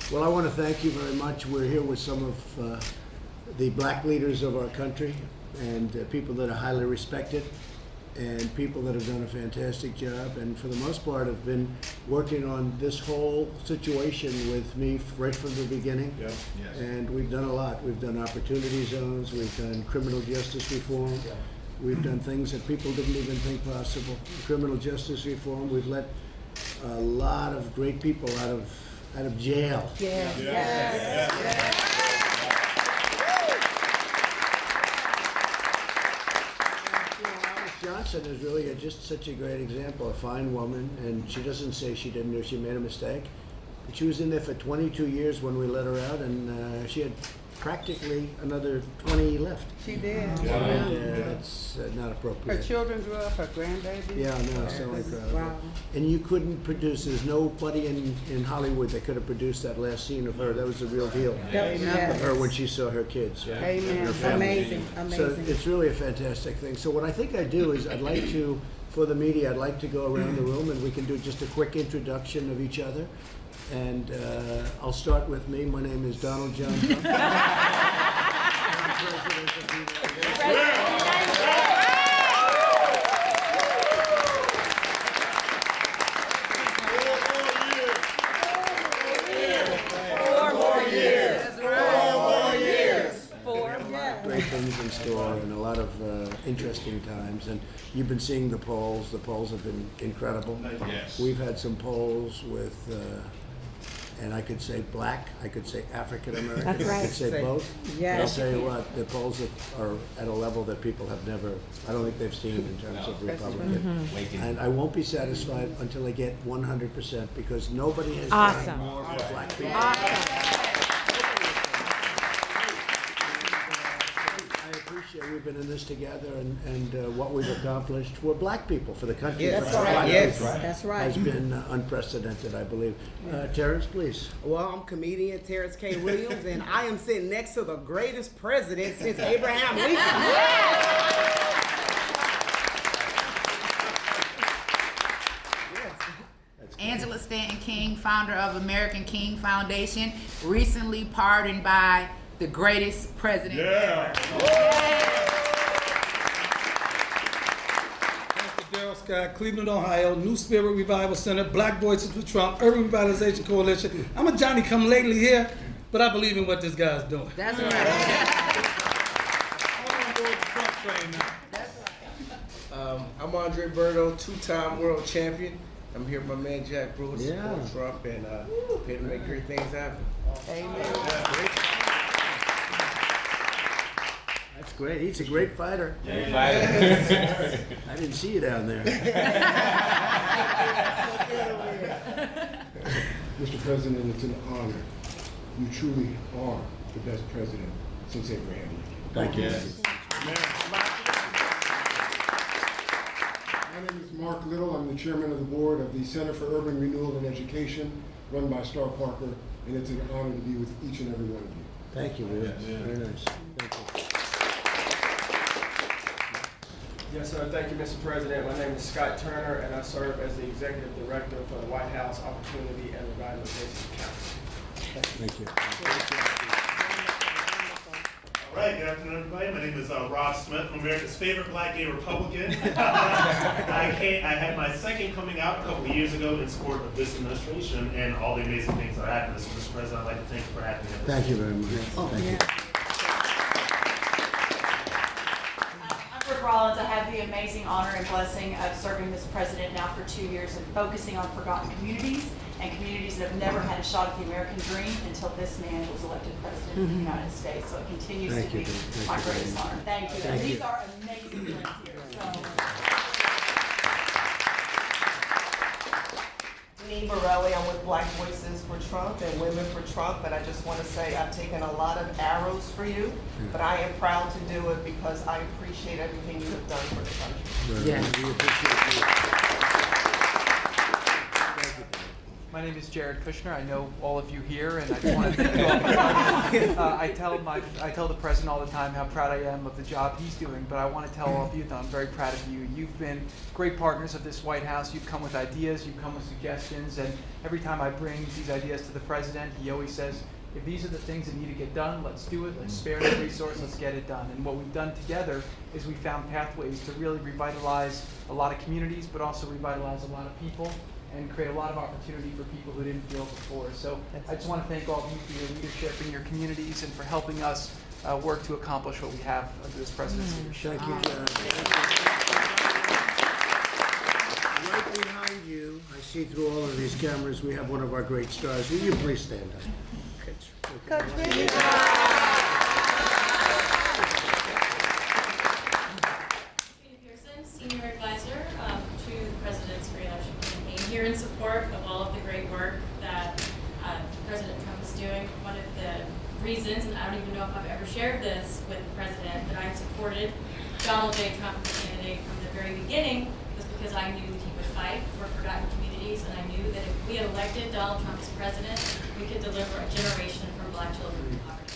Well, I want to thank you very much. We're here with some of the black leaders of our country and people that are highly respected and people that have done a fantastic job and for the most part have been working on this whole situation with me right from the beginning. Yeah. Yes. And we've done a lot. We've done opportunity zones, we've done criminal justice reform, we've done things that people didn't even think possible. Criminal justice reform, we've let a lot of great people out of jail. Yes. Yeah. Yes. Yeah. Yes. Johnson is really just such a great example, a fine woman, and she doesn't say she didn't do, she made a mistake. But she was in there for 22 years when we let her out, and she had practically another 20 left. She did. And that's not Her appropriate. children grew up, her grandbaby. Yeah, no, it's so incredible. Wow. And you couldn't produce, there's nobody in Hollywood that could have produced that last scene of her. That was the real deal. Of her when she saw her kids. Yeah? Amen. Her family. Amazing. So Amazing. it's really a fantastic thing. So what I think I'd do is I'd like to, for the media, I'd like to go around the room and we can do just a quick introduction of each other. And I'll start with me. My name is Donald John Trump. I'm President of the United States. Great things in store and a lot of interesting times. And you've been seeing the polls. The polls have been incredible. Yes. We've had some polls with, and I could say black, I could say African American, That's I right. could say both. Yes. But I'll tell you what, the polls are at a level that people have never, I don't think they've seen in terms of Republican. And I won't be satisfied until I get 100% because nobody has done more for black people. I appreciate we've been in this together and what we've accomplished for black people, for the country. That's for right. black Yes. people That's right. Has been unprecedented, I believe. Terrence, please. Well, I'm comedian Terrence K. Williams, and I am sitting next to the greatest president since Abraham Lincoln. Angela Stanton King, founder of American King Foundation, recently pardoned by the greatest president ever. Pastor Darrell Scott, Cleveland, Ohio, New Spirit Revival Center, Black Voices for Trump, Urban Revitalization Coalition. I'm a Johnny come lately here, but I believe in what this guy's doing. That's right. I'm on board the Trump train now. I'm Andre Berto, two-time world champion. I'm here with my man Jack Brewer to support Trump and here to make great things happen. That's great. He's a great fighter. I didn't see you down there. Mr. President, it's an honor. You truly are the best president since Abraham Lincoln. Thank you. My name is Mark Little. I'm the chairman of the board of the Center for Urban Renewal and Education, run by Star Parker, and it's an honor to be with each and every one of you. Thank you, Will. Very nice. Thank you. Yes, sir. Thank you, Mr. President. My name is Scott Turner, and I serve as the Executive Director for the White House Opportunity and Revitalization Council. Thank you. All right, good afternoon, everybody. My name is Rob Smith. I'm America's favorite black gay Republican. I had my second coming out a couple of years ago in support of this administration and all the amazing things that are happening. So, Mr. President, I'd like to thank you for having me. Thank you very much. Thank you. I'm Brooke Rollins. I have the amazing honor and blessing of serving this president now for 2 years and focusing on forgotten communities and communities that have never had a shot at the American dream until this man was elected president of the United States. So it continues Thank to you, be thank my you. greatest honor. Thank you. Thank And you. these are amazing friends here. So. Janine Borelli, I'm with Black Voices for Trump and Women for Trump, and I just want to say I've taken a lot of arrows for you, but I am proud to do it because I appreciate everything you have done for the country. Very much. We appreciate you. Thank you. My name is Jared Kushner. I know all of you here, and I just want to thank you all. I tell the president all the time how proud I am of the job he's doing, but I want to tell all of you that I'm very proud of you. You've been great partners of this White House. You've come with ideas, you've come with suggestions, and every time I bring these ideas to the president, he always says, if these are the things that need to get done, let's do it. Let's spare no resource. Let's get it done. And what we've done together is we found pathways to really revitalize a lot of communities, but also revitalize a lot of people and create a lot of opportunity for people who didn't feel before. So I just want to thank all of you for your leadership in your communities and for helping us work to accomplish what we have under this president's leadership. Thank you, Jared. Right behind you, I see through all of these cameras, we have one of our great stars. Will you please stand up? Coach Benny. Tina Pearson, Senior Advisor to the President's re-election campaign, here in support of all of the great work that President Trump is doing. One of the reasons, and I don't even know if I've ever shared this with the President, that I supported Donald J. Trump as candidate from the very beginning was because I knew that he would fight for forgotten communities, and I knew that if we had elected Donald Trump as president, we could deliver a generation from Black children from poverty.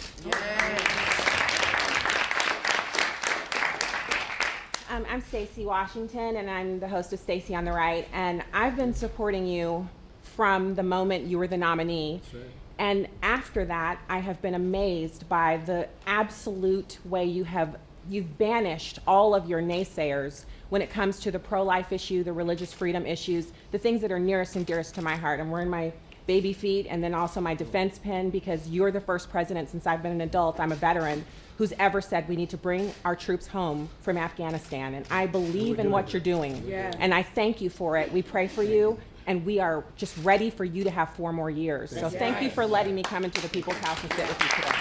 I'm Stacy Washington, and I'm the host of Stacy on the Right, and I've been supporting you from the moment you were the nominee. That's right. And after that, I have been amazed by the absolute way you've banished all of your naysayers when it comes to the pro-life issue, the religious freedom issues, the things that are nearest and dearest to my heart. I'm wearing my baby feet and then also my defense pin because you're the first president since I've been an adult, I'm a veteran, who's ever said we need to bring our troops home from Afghanistan. And I believe in what you're doing. Yes. And I thank you for it. We pray for you. And we are just ready for you to have 4 more years. So thank you for letting me come into the People's House and sit with you today.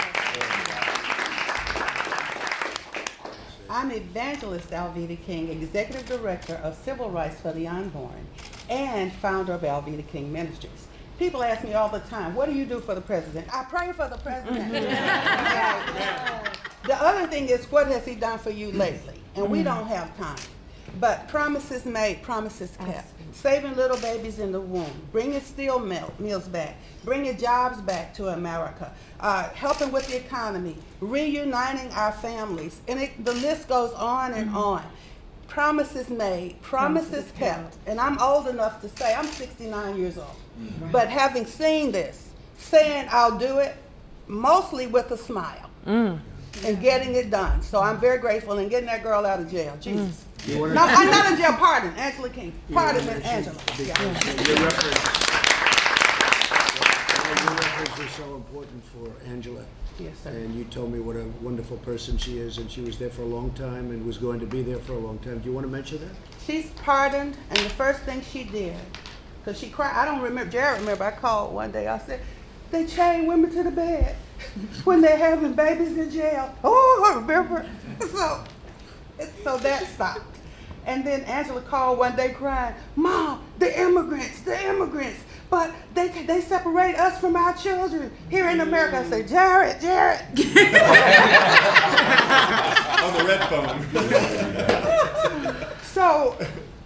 I'm Evangelist Alveda King, Executive Director of Civil Rights for the Unborn and founder of Alveda King Ministries. People ask me all the time, what do you do for the president? I pray for the president. The other thing is, what has he done for you lately? And we don't have time. But promises made, promises kept. Saving little babies in the womb, bringing steel mills back, bringing jobs back to America, helping with the economy, reuniting our families, and the list goes on and on. Promises made, promises kept. And I'm old enough to say, I'm 69 years old. But having seen this, saying I'll do it, mostly with a smile, and getting it done. So I'm very grateful and getting that girl out of jail. Jesus. No, I'm not in jail. Pardon, Angela King. Pardon, Angela. Your reference is so important for Angela. Yes, sir. And you told me what a wonderful person she is, and she was there for a long time and was going to be there for a long time. Do you want to mention that? She's pardoned, and the first thing she did, because she cried, I don't remember, Jared remember, I called one day, I said, they chain women to the bed when they're having babies in jail. Oh, I remember. So that stopped. And then Angela called one day crying, Mom, the immigrants, but they separate us from our children here in America. I said, Jared. On the red phone. So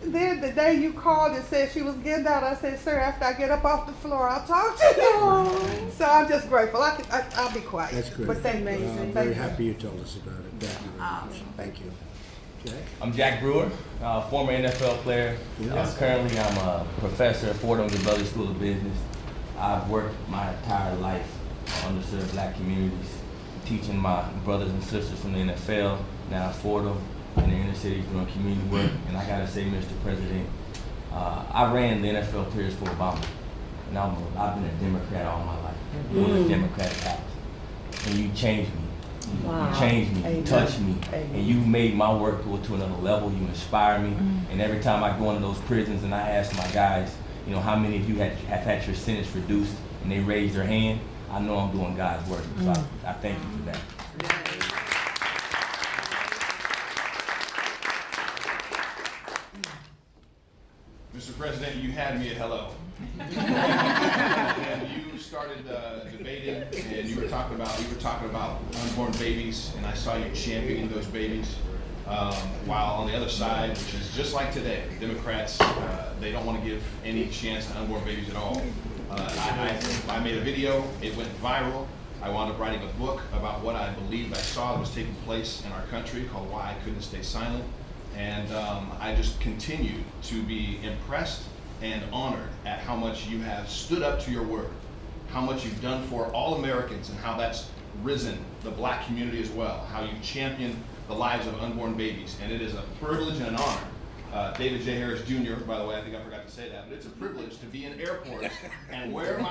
then the day you called and said she was getting out, I said, sir, after I get up off the floor, I'll talk to you. So I'm just grateful. I'll be quiet. That's great. But thank you. I'm very happy you told us about it. Thank you very much. Thank you. Jack? I'm Jack Brewer, former NFL player. Currently, I'm a professor at Fordham Gabelli School of Business. I've worked my entire life on underserved Black communities, teaching my brothers and sisters from the NFL, now at Fordham, in the inner cities doing community work. And I gotta say, Mr. President, I ran the NFL players for Obama, and I've been a Democrat all my life, doing the Democratic House. And you changed me. Wow. You changed me, Amen. you touched me, Amen. and you made my work go to another level. You inspire me, and every time I go into those prisons and I ask my guys, you know, how many of you have had your sentence reduced, and they raise their hand, I know I'm doing God's work. So I thank you for that. Mr. President, you had me at hello. And you started debating, and you were talking about unborn babies, and I saw you championing those babies. While on the other side, which is just like today, Democrats, they don't want to give any chance to unborn babies at all. I made a video, it went viral. I wound up writing a book about what I believed I saw that was taking place in our country called Why I Couldn't Stay Silent. And I just continue to be impressed and honored at how much you have stood up to your word, how much you've done for all Americans, and how that's risen the black community as well, how you champion the lives of unborn babies. And it is a privilege and an honor. David J. Harris Jr., by the way, I think I forgot to say that, but it's a privilege to be in airports and wear my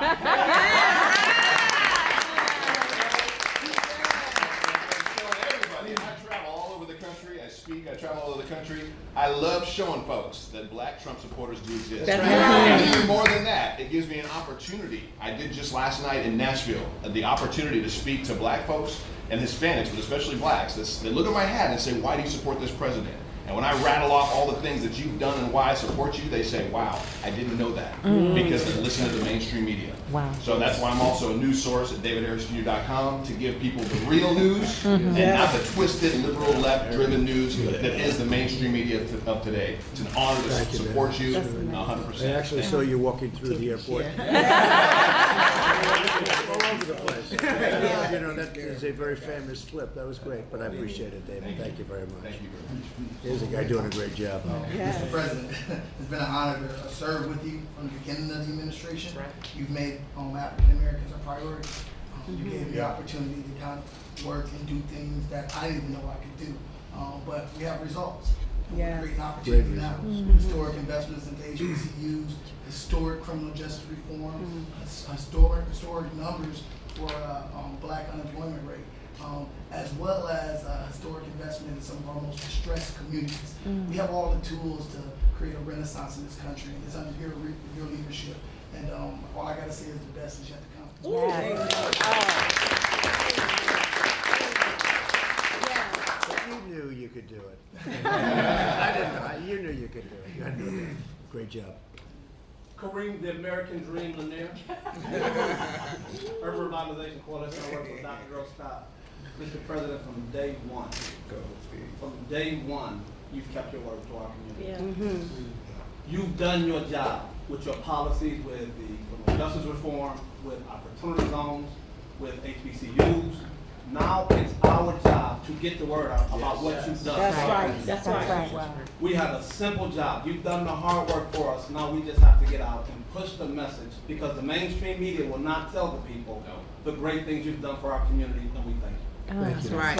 everybody. I travel all over the country. I speak. I travel all over the country. I love showing folks that black Trump supporters do exist. That's And even more than that, it gives me an opportunity. I did just last night in Nashville, the opportunity to speak to black folks and Hispanics, but especially blacks. They look at my hat and say, "Why do you support this president?" And when I rattle off all the things that you've done and why I support you, they say, "Wow, I didn't know that," because they listen to the mainstream media. Wow. So that's why I'm also a news source at davidharrisjr.com to give people the real news and not the twisted, liberal, left-driven news that is the mainstream media of today. It's an honor to support you 100%. I actually saw you walking through the airport. All over the place. You know, that is a very famous clip. That was great, but I appreciate it, David. Thank you very much. Thank you very much. Here's a guy doing a great job. Mr. President, it's been an honor to serve with you from the beginning of the administration. You've made African Americans a priority. You gave me the opportunity to kind of work and do things that I didn't even know I could do. But we have results. We're creating opportunity now. Historic investments into HBCUs, historic criminal justice reform, historic numbers for black unemployment rate. As well as historic investment in some of our most distressed communities. We have all the tools to create a renaissance in this country, and it's under your leadership. And all I gotta say is the best is yet to come. You knew you could do it. I didn't know. You knew you could do it. You had to do it. Great job. Kareem, the American Dream Lanier. Urban Revitalization Coalition, I work with Dr. Earl Scott. Mr. President, from day one, you've kept your word to our community. You've done your job with your policies, with the criminal justice reform, with opportunity zones, with HBCUs. Now it's our job to get the word out about what you've done. That's right. We have a simple job. You've done the hard work for us. Now we just have to get out and push the message, because the mainstream media will not tell the people the great things you've done for our community, and we thank you. That's right.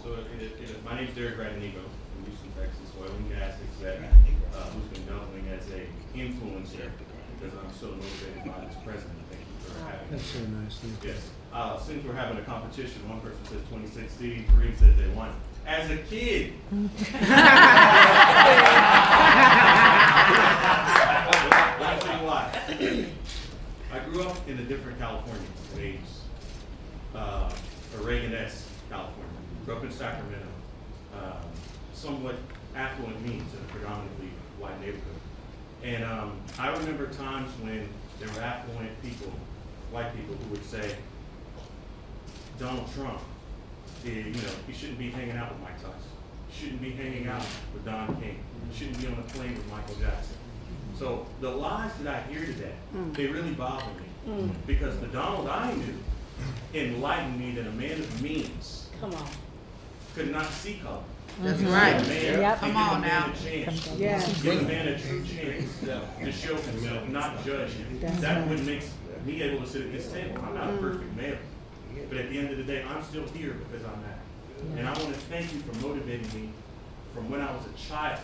So my name is Derek Radenigo from Houston, Texas, oil and gas exec, who's been doubling as a influencer because I'm so motivated by this president. Thank you for having me. That's so nice. Thank you. Yes. Since we're having a competition, one person says 2016, Kareem said they won. As a kid. Let me tell you why. I grew up in a different California than Ames, a Reagan-esque California. Grew up in Sacramento, somewhat affluent means in a predominantly white neighborhood. And I remember times when there were affluent people, white people, who would say, Donald Trump, he shouldn't be hanging out with Mike Tyson. Shouldn't be hanging out with Don King. Shouldn't be on a plane with Michael Jackson. So the lies that I hear today, they really bother me. Because the Donald I knew enlightened me that a man of means could not see color. That's right. Come on now. Give a man a true chance to show himself, not judge him. That would make me able to sit at this table. I'm not a perfect male. But at the end of the day, I'm still here because I'm that. And I want to thank you for motivating me from when I was a child.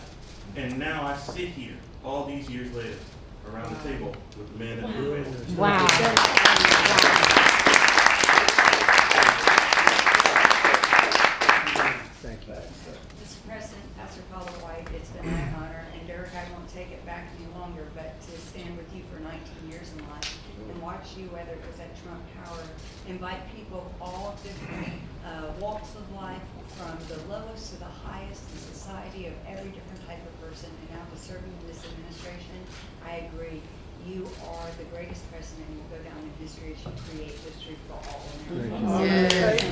And now I sit here all these years later around the table with the man that motivated me. Wow. Thank you. Mr. President, Pastor Paula White, it's been my honor, and Derek, I won't take it back any longer, but to stand with you for 19 years in life and watch you, whether it was at Trump Tower, invite people of all different walks of life, from the lowest to the highest in society, of every different type of person, and now to serving in this administration. I agree. You are the greatest president, and you'll go down in history as you create history for all Americans.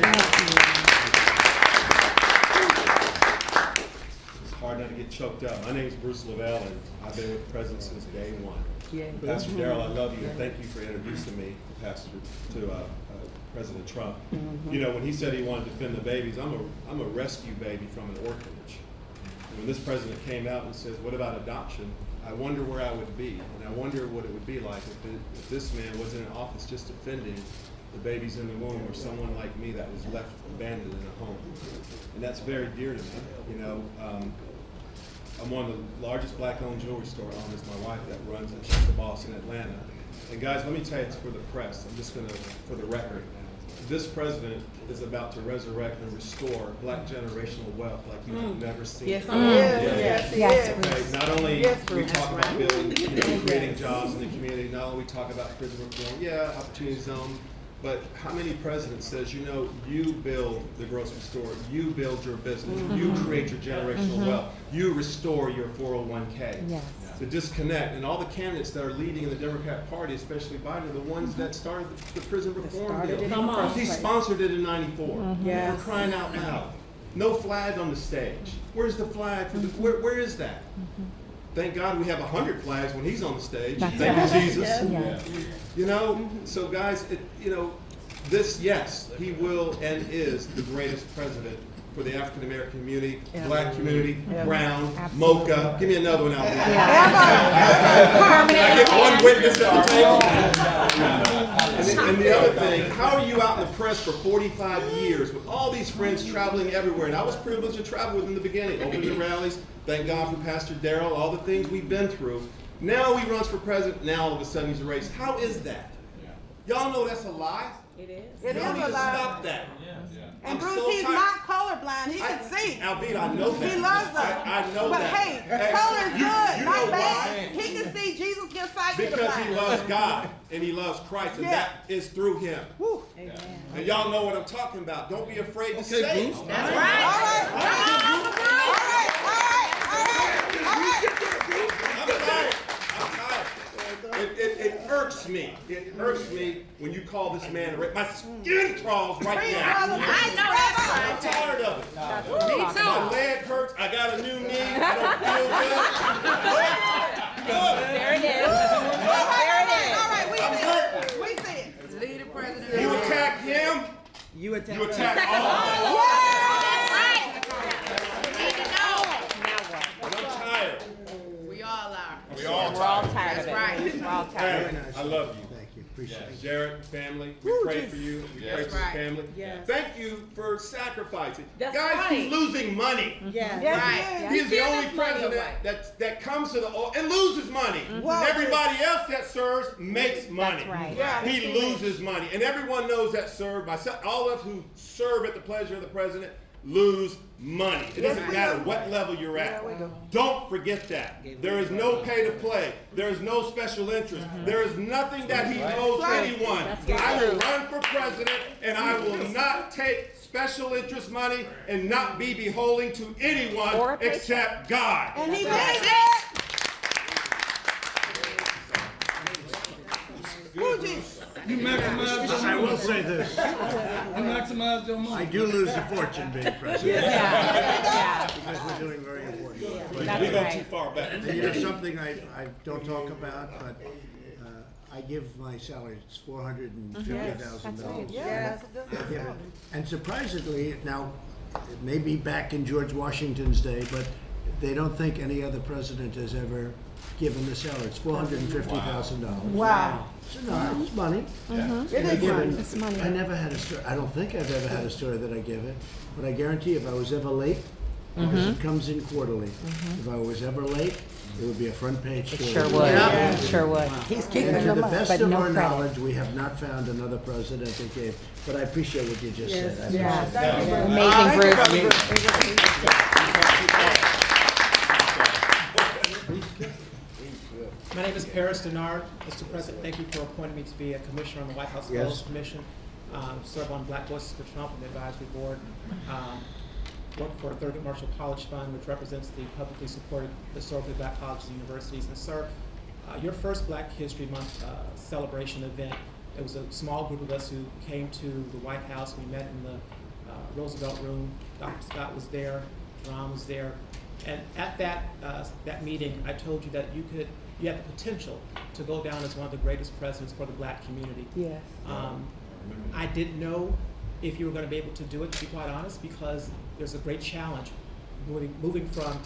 It's hard not to get choked up. My name's Bruce Lavelle, and I've been with the president since day one. Yeah. Pastor Darrell, I love you, and thank you for introducing me to President Trump. You know, when he said he wanted to defend the babies, I'm a rescue baby from an orphanage. And when this president came out and says, "What about adoption?" I wonder where I would be, and I wonder what it would be like if this man was in office just defending the babies in the womb, or someone like me that was left abandoned in a home. And that's very dear to me. You know, I'm one of the largest black-owned jewelry store owners. My wife that runs it, she's the boss in Atlanta. And guys, let me tell you, it's for the press. I'm just gonna, for the record, this president is about to resurrect and restore black generational wealth like you have never seen. Yes, Yes. Okay, not only we talk about building, creating jobs in the community, not only we talk about prison reform, opportunity zone, but how many presidents says, you know, you build the grocery store, you build your business, you create your generational wealth, you restore your 401k. Yes. To disconnect, and all the candidates that are leading in the Democrat Party, especially Biden, are the ones that started the prison reform bill. Come on. He sponsored it in '94. Yes. We're crying out loud. No flag on the stage. Where's the flag for the? Where is that? Thank God we have 100 flags when he's on the stage. That's Thank right. you, Jesus. Yes. You know, so guys, he will and is the greatest president for the African American community, black community, brown, mocha. Give me another one out there. I get one witness at the table. And the other thing, how are you out in the press for 45 years with all these friends traveling everywhere? And I was privileged to travel with them in the beginning, opening the rallies. Thank God for Pastor Darrell, all the things we've been through. Now he runs for president. Now all of a sudden he's erased. How is that? Y'all know that's a lie. It is. You It is need a to lie. stop that. And I'm Bruce, so he's tired. not colorblind. He can see. Alvita, I know that. He loves us. I know but that. hey, Hey, color is good, you not know bad. why? He can see Jesus gives sight to the Because blind. he loves God and he loves Christ, and that is through him. And y'all know what I'm talking about. Don't be afraid to say it. That's right. All right. I'm tired. It irks me. It irks me when you call this man a my skin crawls right now. I know that's right. I'm tired of it. Me too. My leg hurts. I got a new knee. I don't feel good. There it is. There it is. We see it. Lead the president. You attack him. You attack all of us. That's right. We need to know. And I'm tired. We all are. We're all tired of it. That's right. We're all tired of it. I love you. Thank you. Appreciate it. Jared, family, we pray for you. We pray for your family. Yes. Thank you for sacrificing. That's Guys, right. he's losing money. Yeah. Right. He's the only president that comes to the and loses money. Everybody else that serves makes money. That's right. Yeah. He loses money, and everyone knows that serve. Myself, all of us who serve at the pleasure of the president lose money. It doesn't matter what level you're at. Don't forget that. There is no pay to play. There is no special interest. There is nothing that he owes anyone. I will run for president, and I will not take special interest money and not be beholden to anyone except God. And he did it. You maximize. I will say this. You maximize your money. I do lose a fortune being president. Yeah. Because we're doing very important work. But we go too far back. And you know something I don't talk about, but I give my salary. It's $450,000. Yes. I give it. And surprisingly, now it may be back in George Washington's day, but they don't think any other president has ever given the salary. It's $450,000. Wow. So no, it's money. It And I is give money. it- It's money. I never had a story. I don't think I've ever had a story that I give it, but I guarantee if I was ever late, because it comes in quarterly, if I was ever late, it would be a front page story. Sure would. Yeah. Sure would. And to the best But of no our credit. knowledge, we have not found another president that gave, but I appreciate what you just said. I Yeah. appreciate it. Amazing, Bruce. My name is Paris Denard. Mr. President, thank you for appointing me to be a commissioner on the White House Fellows Commission. Serve on Black Voices for Trump and the advisory board. Work for Thurgood Marshall College Fund, which represents the publicly supported historically black colleges and universities. And sir, your first Black History Month celebration event, it was a small group of us who came to the White House. We met in the Roosevelt Room. Dr. Scott was there, Ron was there, And at that meeting, I told you that you have the potential to go down as one of the greatest presidents for the black community. Yes. I didn't know if you were going to be able to do it, to be quite honest, because there's a great challenge moving from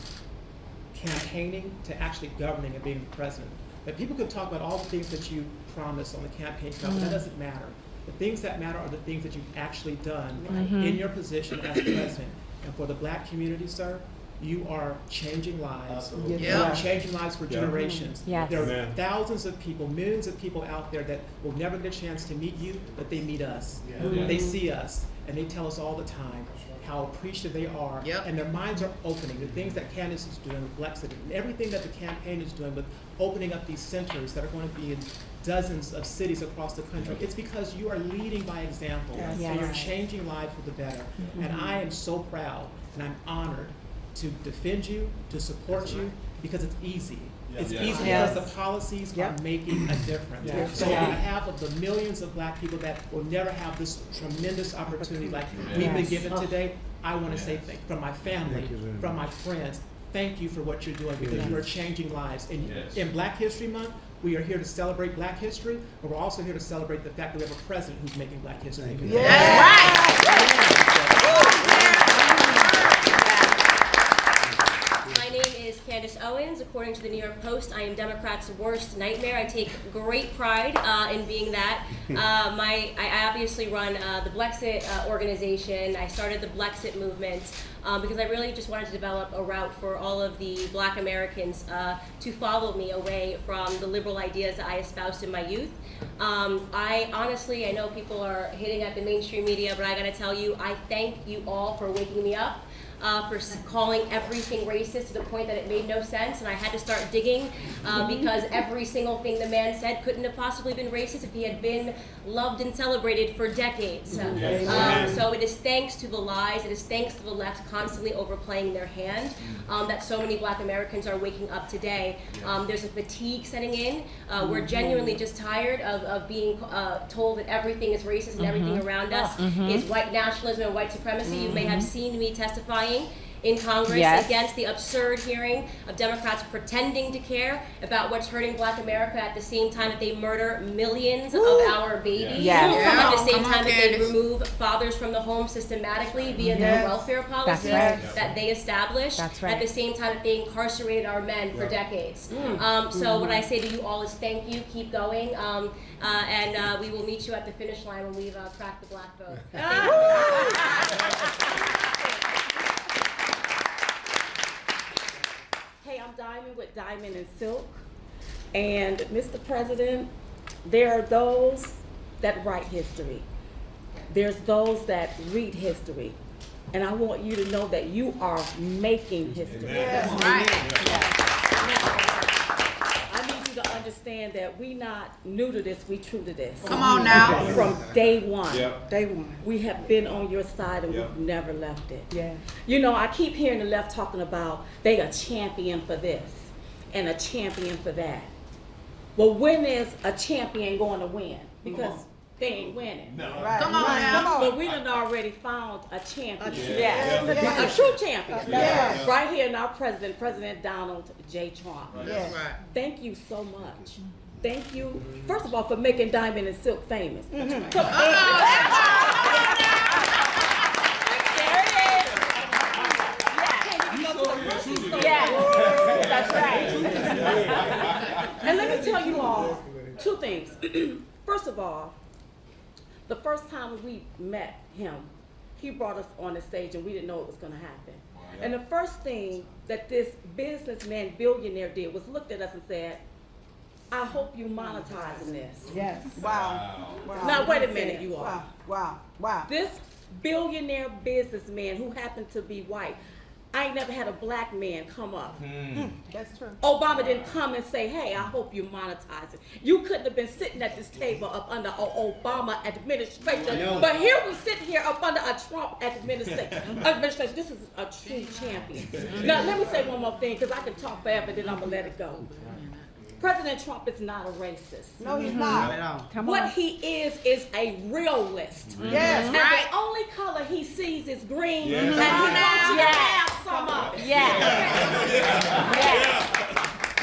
campaigning to actually governing and being the president. But people can talk about all the things that you promised on the campaign trail, but that doesn't matter. The things that matter are the things that you've actually done in your position as president. And for the black community, sir, you are changing lives. You are changing lives for generations. Yes. There are thousands of people, millions of people out there that will never get a chance to meet you, but they meet us. They see us, and they tell us all the time how appreciative they are, and their minds are opening. The things that Candace is doing with Blexit, and everything that the campaign is doing with opening up these centers that are going to be in dozens of cities across the country, it's because you are leading by example. And you're changing lives for the better. And I am so proud, and I'm honored to defend you, to support you, because it's easy. It's easy because the policies are making a difference. So on behalf of the millions of black people that will never have this tremendous opportunity like we've been given today, I want to say thank you. From my family, from my friends, thank you for what you're doing, because you are changing lives. And in Black History Month, we are here to celebrate Black history, but we're also here to celebrate the fact that we have a president who's making Black history. My name is Candace Owens. According to the New York Post, I am Democrats' worst nightmare. I take great pride in being that. I obviously run the Blexit organization. I started the Blexit movement because I really just wanted to develop a route for all of the black Americans to follow me away from the liberal ideas that I espoused in my youth. I know people are hitting at the mainstream media, but I gotta tell you, I thank you all for waking me up. For calling everything racist to the point that it made no sense, and I had to start digging because every single thing the man said couldn't have possibly been racist if he had been loved and celebrated for decades. So it is thanks to the lies, it is thanks to the left constantly overplaying their hand that so many black Americans are waking up today. There's a fatigue setting in. We're genuinely just tired of being told that everything is racist and everything around us is white nationalism and white supremacy. You may have seen me testifying in Congress against the absurd hearing of Democrats pretending to care about what's hurting black America at the same time that they murder millions of our babies. At the same time that they remove fathers from the home systematically via their welfare policies that they established. At the same time that they incarcerated our men for decades. So what I say to you all is thank you, keep going, and we will meet you at the finish line when we've cracked the black vote. Hey, I'm Diamond with Diamond and Silk. And Mr. President, there are those that write history. There's those that read history. And I want you to know that you are making history. That's right. I need you to understand that we not new to this, we true to this. Come on now. From day one. Day one. We have been on your side and we've never left it. You know, I keep hearing the left talking about they a champion for this and a champion for that. Well, when is a champion going to win? Because they ain't winning. Come on now. But we done already found a champion. A true champion. Right here in our president, President Donald J. Trump. That's right. Thank you so much. Thank you, first of all, for making Diamond and Silk famous. That's right. And let me tell you all two things. First of all, the first time we met him, he brought us on the stage and we didn't know it was going to happen. And the first thing that this businessman billionaire did was looked at us and said, I hope you monetizing this. Yes. Wow. Now wait a minute, you all. Wow. This billionaire businessman who happened to be white, I ain't never had a black man come up. That's true. Obama didn't come and say, hey, I hope you monetize it. You couldn't have been sitting at this table up under an Obama administration. But here we sit here up under a Trump administration. This is a true champion. Now, let me say one more thing, because I can talk forever, then I'm going to let it go. President Trump is not a racist. No, he's not. Come what he is a realist. Yes, and right. the only color he sees is green, Yes. and he wants you to have some of it.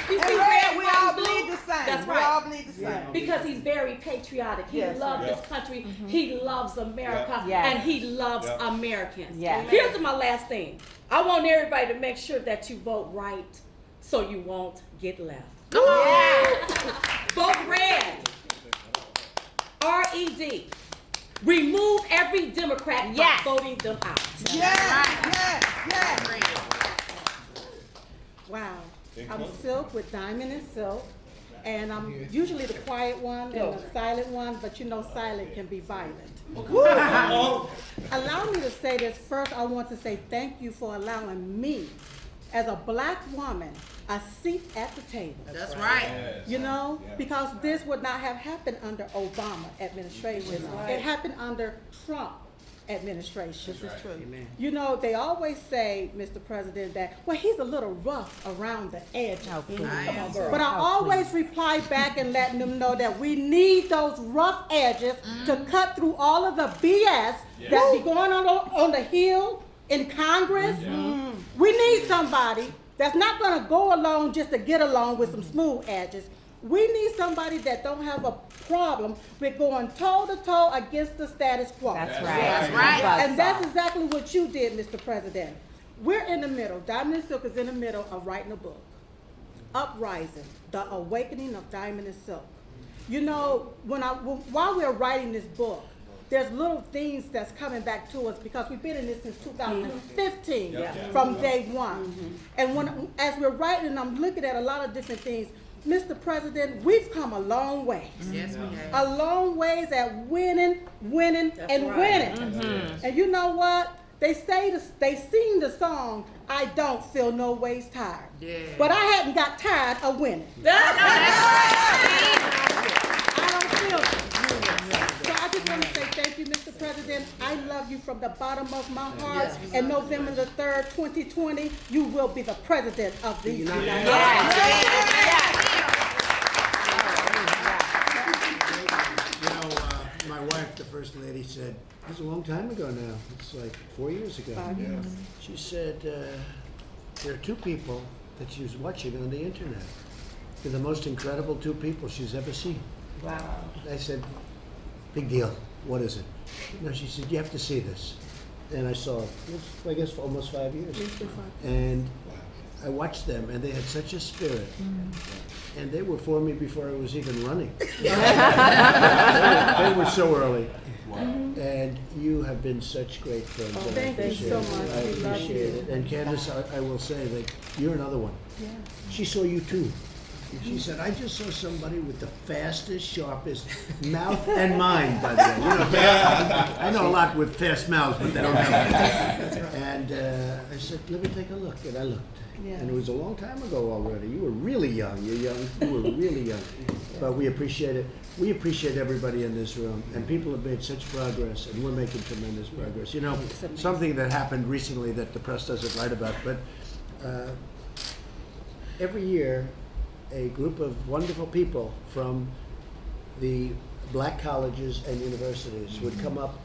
You see, we all bleed the same. That's We right. all bleed the same. Because he's very patriotic. He Yes. loves Yeah. this country. He loves America. Yeah. And he loves Yeah. Americans. Yeah. Here's my last thing. I want everybody to make sure that you vote right so you won't get left. Come on. Vote red. R-E-D. Remove every Democrat by voting them out. Wow. Thank I'm you. Silk with Diamond and Silk. And I'm usually the quiet one and the silent one, but you know silent can be violent. Allow me to say this. First, I want to say thank you for allowing me, as a black woman, a seat at the table. That's right. You know, because this would not have happened under Obama administration. Right. It happened under Trump administration. This is true. Amen. You know, they always say, Mr. President, that, well, he's a little rough around the edges. please. Come on, girl. But I Oh, always reply back and letting them know that we need those rough edges to cut through all of the BS that be going on the Hill in Congress. We need somebody that's not going to go along just to get along with some smooth edges. We need somebody that don't have a problem with going toe-to-toe against the status quo. That's right. That's right. And that's exactly what you did, Mr. President. We're in the middle. Diamond and Silk is in the middle of writing a book. Uprising, The Awakening of Diamond and Silk. You know, while we're writing this book, there's little things that's coming back to us because we've been in this since 2015 from day one. And as we're writing, I'm looking at a lot of different things. Mr. President, we've come a long way. Yes, we have. A long ways at winning, and winning. And you know what? They sing the song, I don't feel no ways tired. Yeah. But I hadn't got tired of winning. I don't feel it. So I just want to say thank you, Mr. President. I love you from the bottom of my heart. And November the 3rd, 2020, you will be the president of the United States. You know, my wife, the First Lady, said, it was a long time ago now. It's like 4 years ago. 5 years. She said, there are two people that she's watching on the internet. They're the most incredible two people she's ever seen. Wow. I said, big deal. What is it? No, she said, you have to see this. And I saw it. It was, I guess, for almost 5 years. And I watched them, and they had such a spirit. And they were for me before I was even running. They were so early. And you have been such great friends. Oh, and thank I you appreciate so it. much. I We love appreciate you. it. And Candace, I will say that you're another one. Yeah. She saw you too. She said, I just saw somebody with the fastest, sharpest mouth and mind, by the way. You know, I know a lot with fast mouths, but they don't have it. And I said, let me take a look. And I looked. Yeah. And it was a long time ago already. You were really young. You were really young. But we appreciate it. We appreciate everybody in this room. And people have made such progress, and we're making tremendous progress. You know, something that happened recently that the press doesn't write about, but every year, a group of wonderful people from the black colleges and universities would come up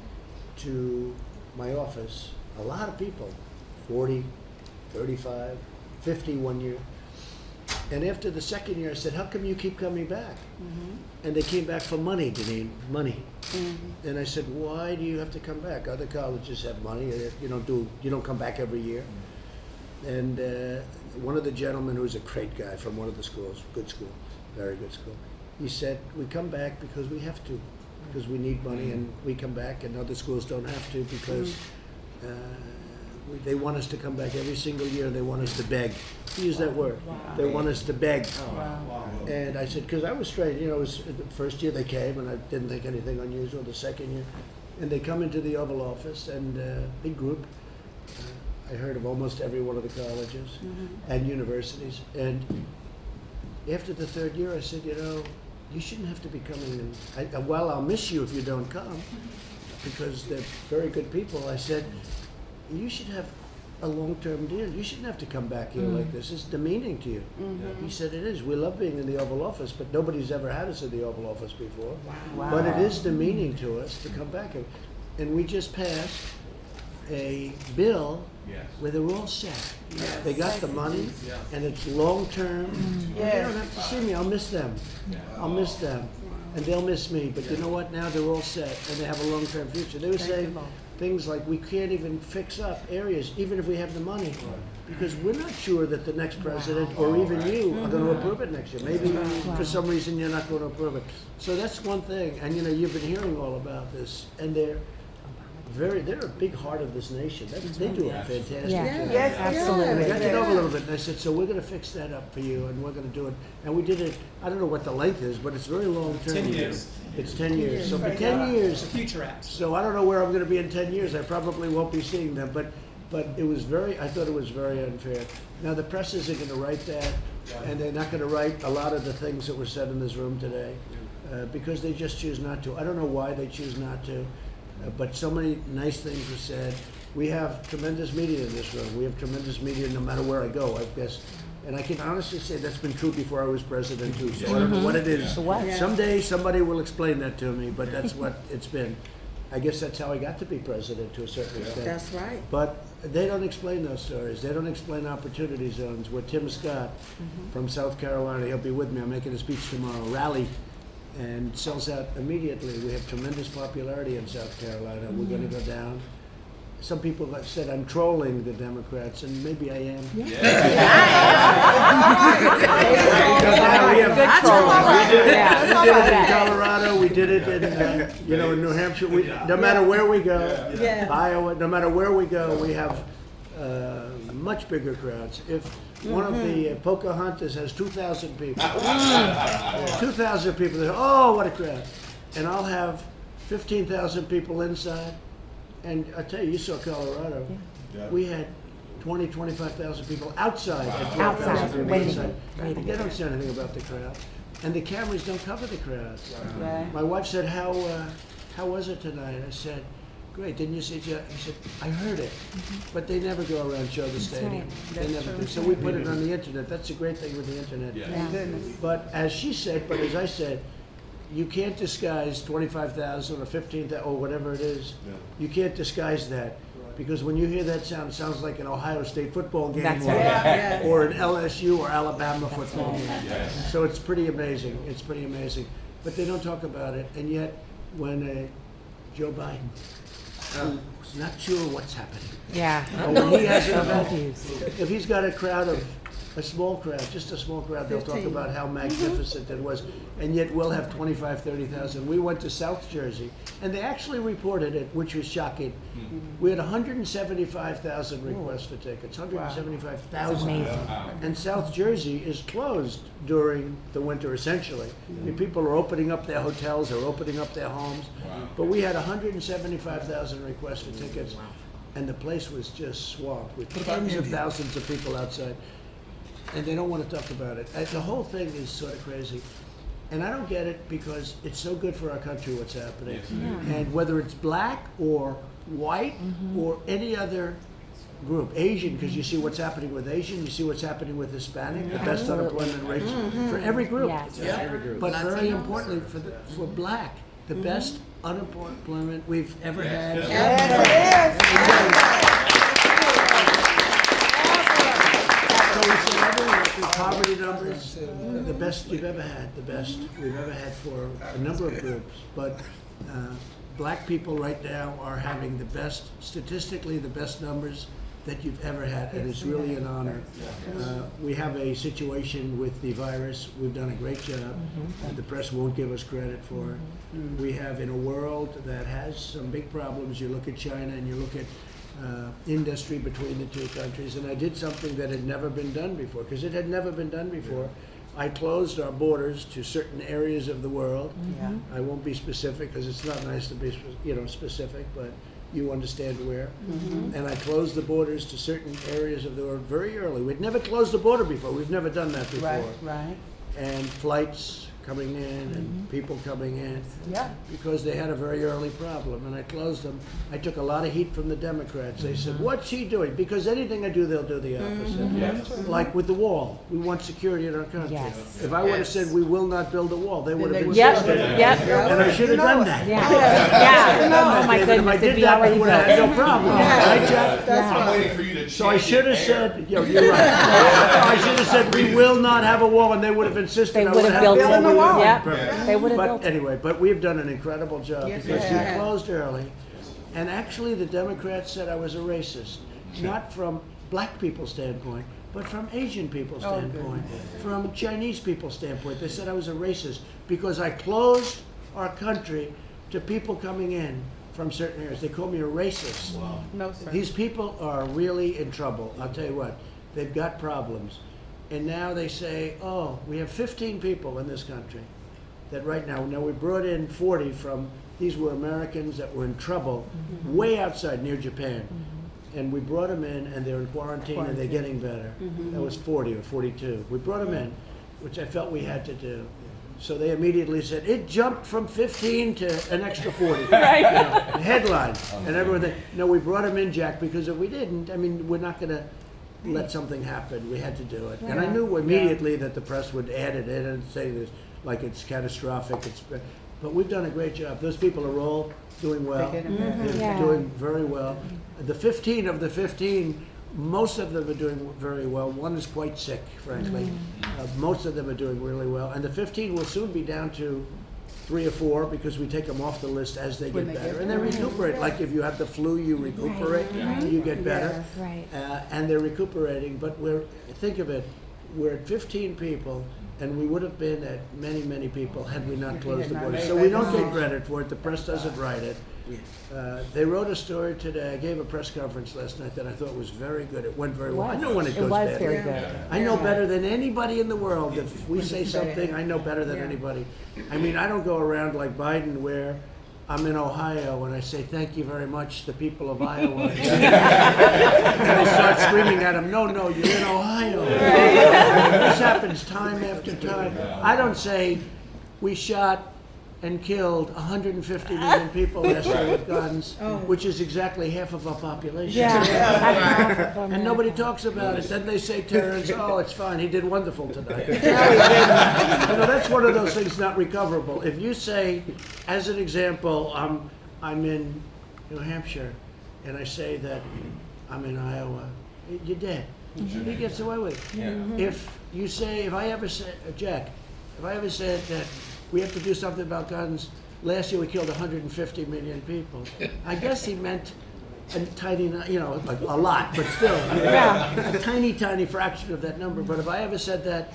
to my office. A lot of people, 40, 35, 50 one year. And after the second year, I said, how come you keep coming back? And they came back for money, Deneen, money. And I said, why do you have to come back? Other colleges have money. You don't come back every year. And one of the gentlemen, who's a great guy from one of the schools, good school, very good school, he said, we come back because we have to, because we need money, and we come back, and other schools don't have to because they want us to come back every single year. They want us to beg. He used that word. They want us to beg. And I said, because I was straight. You know, it was the first year they came, and I didn't think anything unusual. The second year, and they come into the Oval Office, and big group. I heard of almost every one of the colleges and universities. And after the third year, I said, you know, you shouldn't have to be coming. And while I'll miss you if you don't come, because they're very good people, I said, you should have a long-term deal. You shouldn't have to come back here like this. It's demeaning to you. He said it is. We love being in the Oval Office, but nobody's ever had us in the Oval Office before. Wow. But it is demeaning to us to come back here. And we just passed a bill where they're all set. They got the money, and it's long-term. They don't have to see me. I'll miss them. I'll miss them. And they'll miss me. But you know what? Now they're all set, and they have a long-term future. They were saying things like, we can't even fix up areas, even if we have the money, because we're not sure that the next president, or even you, are going to approve it next year. Maybe for some reason you're not going to approve it. So that's one thing. And you know, you've been hearing all about this, and they're a big heart of this nation. They do a fantastic job. Yes, absolutely. And I got to know a little bit, and I said, so we're going to fix that up for you, and we're going to do it. And we did it, I don't know what the length is, but it's very long term. 10 years. It's 10 years. So for 10 years. Future Act. So I don't know where I'm going to be in 10 years. I probably won't be seeing them, but it was I thought it was very unfair. Now the press isn't going to write that, and they're not going to write a lot of the things that were said in this room today, because they just choose not to. I don't know why they choose not to. But so many nice things were said. We have tremendous media in this room. We have tremendous media no matter where I go, I guess. And I can honestly say that's been true before I was president too. So I don't know what it is. Someday somebody will explain that to me, but that's what it's been. I guess that's how I got to be president to a certain extent. That's right. But they don't explain those stories. They don't explain opportunity zones where Tim Scott from South Carolina, he'll be with me, I'm making a speech tomorrow, rally and sells out immediately. We have tremendous popularity in South Carolina. We're going to go down. Some people have said I'm trolling the Democrats, and maybe I am. We did it in Colorado. We did it in, in New Hampshire. No matter where we go, Iowa. No matter where we go, we have much bigger crowds. If one of the Pocahontas has 2,000 people, 2,000 people, they say, oh, what a crowd. And I'll have 15,000 people inside. And I tell you saw Colorado. We had 20, 25,000 people outside and 12,000 people inside. They don't say anything about the crowd. And the cameras don't cover the crowd. My wife said, how was it tonight? I said, great, didn't you see it? He said, I heard it, but they never go around and show the stadium. They never do. So we put it on the internet. That's the great thing with the internet. But as she said, but as I said, you can't disguise 25,000 or 15,000 or whatever it is. You can't disguise that, because when you hear that sound, it sounds like an Ohio State football game or an LSU or Alabama football game. So it's pretty amazing. It's pretty amazing. But they don't talk about it, and yet when Joe Biden, who's not sure what's happening. Or when he has an event, if he's got a crowd of a small crowd, just a small crowd, they'll talk about how magnificent it was, and yet we'll have 25, 30,000. We went to South Jersey, and they actually reported it, which was shocking. We had 175,000 requests for tickets, 175,000. And South Jersey is closed during the winter, essentially. I mean, people are opening up their hotels, they're opening up their homes. But we had 175,000 requests for tickets, and the place was just swamped with tens of thousands of people outside. And they don't want to talk about it. The whole thing is sort of crazy. And I don't get it, because it's so good for our country what's happening. And whether it's black or white or any other group, Asian, because you see what's happening with Asian, you see what's happening with Hispanic, the best unemployment rates for every group. But very importantly for black, the best unemployment we've ever had. The poverty numbers, the best you've ever had, the best we've ever had for a number of groups. But black people right now are having the best, statistically, the best numbers that you've ever had, and it's really an honor. We have a situation with the virus. We've done a great job. The press won't give us credit for it. We have, in a world that has some big problems, you look at China and you look at industry between the two countries, and I did something that had never been done before, because it had never been done before. I closed our borders to certain areas of the world. I won't be specific, because it's not nice to be specific, but you understand where. And I closed the borders to certain areas of the world very early. We'd never closed the border before. We've never done that before. And flights coming in and people coming in. Yeah. Because they had a very early problem, and I closed them. I took a lot of heat from the Democrats. They said, "What's she doing?" Because anything I do, they'll do the opposite. Yes. Like with the wall, we want security in our country. Yes. If I would have said we will not build a wall, they would have they would- insisted. Yep. And I should have done that. Yeah. Yeah. Oh my If I goodness, it'd did be that, we already would have had no built. problem. Right, Jack? I'm waiting for you to So I should have champion said, you're right. I should have said we will not have a wall, and they would have insisted. They I would would have built built it. the wall. Yep. Perfect. They would have But built it. anyway, but we've done an incredible job Yes, because we we have. closed early, and actually the Democrats said I was a racist, not from black people's standpoint, but from Asian people's Oh, standpoint, from Chinese people's standpoint. They said I was a racist because I closed our country to people coming in from certain areas. They called me a racist. No, sir. These people are really in trouble. I'll tell you what, they've got problems. And now they say, oh, we have 15 people in this country that right now we brought in 40 from, these were Americans that were in trouble way outside near Japan. And we brought them in and they're in quarantine and they're getting better. That was 40 or 42. We brought them in, which I felt we had to do. So they immediately said, it jumped from 15 to an extra 40. Right. You know, headline. And everyone said, no, we brought them in, Jack, because if we didn't, I mean, we're not going to let something happen. We had to do it. And I knew immediately that the press would add it in and say this, like it's catastrophic. But we've done a great job. Those people are all doing well. They're Yeah. doing very well. The 15 of the 15, most of them are doing very well. One is quite sick, frankly. Most of them are doing really well. And the 15 will soon be down to 3 or 4 because we take them off the list as they get better. And they recuperate. Like if you have the flu, you recuperate, you get better. Right. And they're recuperating. But think of it, we're at 15 people, and we would have been at many, many people had we not closed the border. So we don't get credit for it. The press doesn't write it. They wrote a story today. I gave a press conference last night that I thought was very good. It went very well. I know when it goes was badly. very good. I know better than anybody in the world. If we say something, I know better than anybody. I mean, I don't go around like Biden where I'm in Ohio and I say, thank you very much, the people of Iowa. And they start screaming at him, no, you're in Ohio. This happens time after time. I don't say, we shot and killed 150 million people last year with guns, which is exactly half of our population. And nobody talks about it. Then they say, Terrence, oh, it's fine. He did wonderful tonight. You know, that's one of those things not recoverable. If you say, as an example, I'm in New Hampshire, and I say that I'm in Iowa, you're dead. He gets away with it. If you say, if I ever said that we have to do something about guns, last year we killed 150 million people, I guess he meant a tiny, like a lot, but still, a tiny, tiny fraction of that number. But if I ever said that,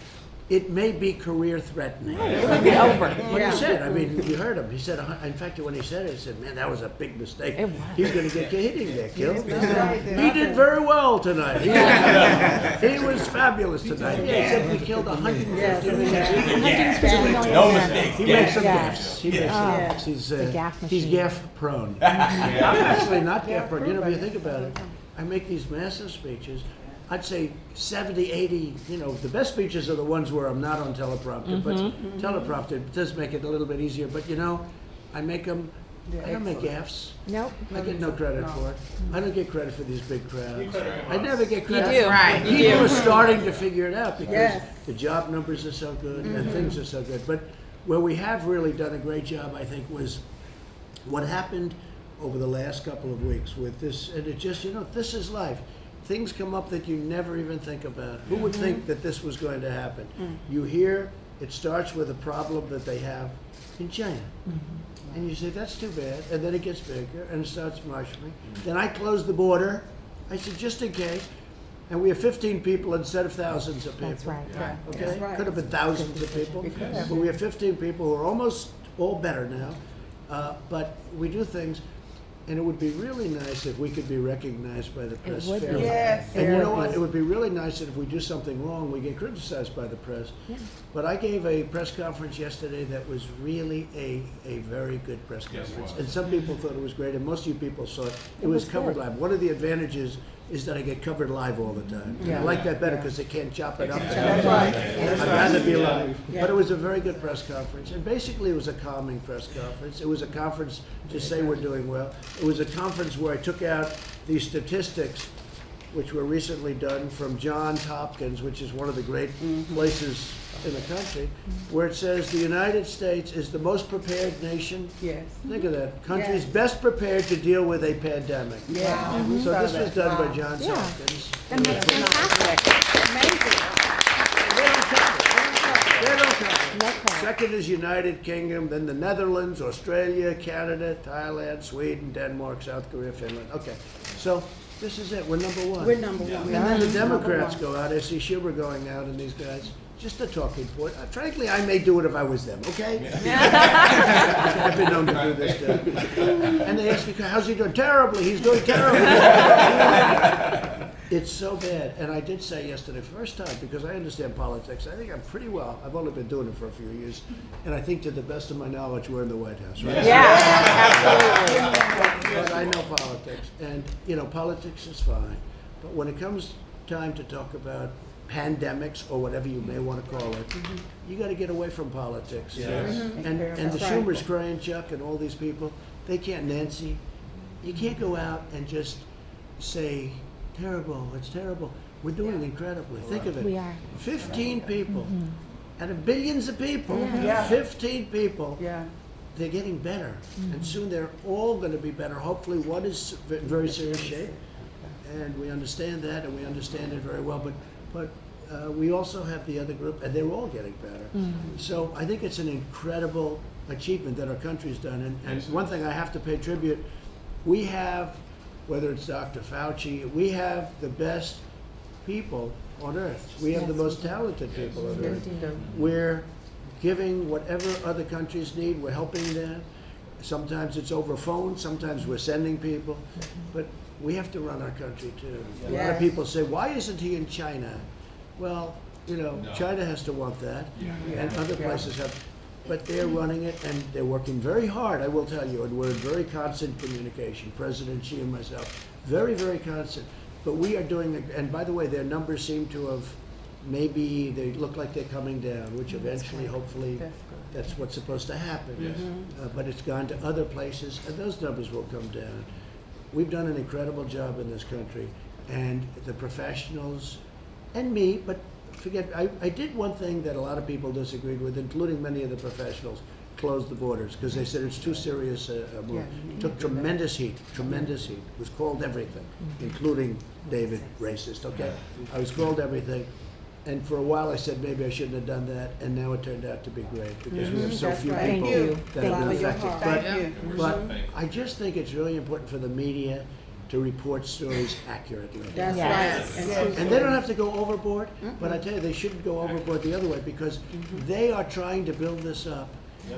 it may be career threatening. It would be over. What he said, I mean, you heard him. He said, in fact, when he said it, he said, man, that was a big mistake. It was. He's going to get killed. He didn't get killed. right. He did very well tonight. He was fabulous tonight. Yeah, he said we killed 150 million. No mistakes. He makes some Yeah. gaffes. He makes some gaffes. He's, The gaff he's machine. gaff prone. I'm actually not gaff prone. You know, if you think about it, I make these massive speeches. I'd say 70, 80, the best speeches are the ones where I'm not on teleprompter, but teleprompter does make it a little bit easier. But I make them, I don't make gaffes. Nope. I get no credit for it. I don't get credit for these big crowds. I never get credit. do. Right, you People do. are starting to figure it out because Yes. the job numbers are so good and things are so good. But where we have really done a great job, I think, was what happened over the last couple of weeks with this. And it just, this is life. Things come up that you never even think about. Who would think that this was going to happen? You hear it starts with a problem that they have in China. And you say, that's too bad. And then it gets bigger and it starts mushrooming. Then I close the border. I said, just in case. And we have 15 people instead of thousands of people. That's right. Okay? That's right. Could have been thousands of people. But we have 15 people who are almost all better now. But we do things. And it would be really nice if we could be recognized by the press would be. fairly. Yes. And you know what? It would be really nice that if we do something wrong, we get criticized by the press. But I gave a press conference yesterday that was really a very good press conference. And some people thought it was great, and most of you people saw it. It was covered live. One of the advantages is that I get covered live all the time. Yeah. I like that better because they can't chop it up. That's right. I'd rather be live. Yeah. But it was a very good press conference, and basically it was a calming press conference. It was a conference to say we're doing well. It was a conference where I took out these statistics which were recently done from Johns Hopkins, which is one of the great places in the country, where it says the United States is the most prepared nation. Yes. Think of that. Country's Yes. best prepared to deal with a pandemic. Yeah. So this was done by Wow. Johns Yeah. Hopkins. And that's fantastic. Amazing. They don't count. Second is United Kingdom, then the Netherlands, Australia, Canada, Thailand, Sweden, Denmark, South Korea, Finland. Okay, so this is it. We're number one. We're number one. And then the Number Democrats one. go out. I see Schumer going out, and these guys. Just a talking point. Frankly, I may do it if I was them. Okay. I've been known to do this too. And they ask me, "How's he doing?" Terribly. He's doing terribly. It's so bad. And I did say yesterday, first time, because I understand politics, I think I'm pretty well. I've only been doing it for a few years. And I think to the best of my knowledge, we're in the White House, right? But I know politics. And, you know, politics is fine. But when it comes time to talk about pandemics or whatever you may want to call it, you got to get away from politics. And the Schumers, crying Chuck, and all these people, they can't. Nancy, you can't go out and just say, terrible, it's terrible. We're doing incredibly. Think of it. We are. 15 people out of billions of people. Yeah. 15 people. Yeah. They're getting better, and soon they're all going to be better. Hopefully, one is in very serious shape, and we understand that, and we understand it very well. But we also have the other group, and they're all getting better. So I think it's an incredible achievement that our country's done. And one thing I have to pay tribute, we have, whether it's Dr. Fauci, we have the best people on earth. We have the most talented people on earth. We're giving whatever other countries need, we're helping them. Sometimes it's over phone, sometimes we're sending people, but we have to run our country too. A lot of people say, why isn't he in China? Well, you know, China has to want that, and other places have, but they're running it, and they're working very hard, I will tell you, and we're in very constant communication, President Xi and myself, very, very constant. But we are doing, and by the way, their numbers seem to have, maybe they look like they're coming down, which eventually, hopefully, that's what's supposed to happen. But it's gone to other places, and those numbers will come down. We've done an incredible job in this country, and the professionals, and me, but forget, I did one thing that a lot of people disagreed with, including many of the professionals, closed the borders, because they said it's too serious a move. Took tremendous heat, was called everything, including David racist, okay? I was called everything. And for a while I said maybe I shouldn't have done that, and now it turned out to be great because we have so few people that have been affected. But I just think it's really important for the media to report stories accurately. That's right. And they don't have to go overboard, but I tell you, they shouldn't go overboard the other way, because they are trying to build this up,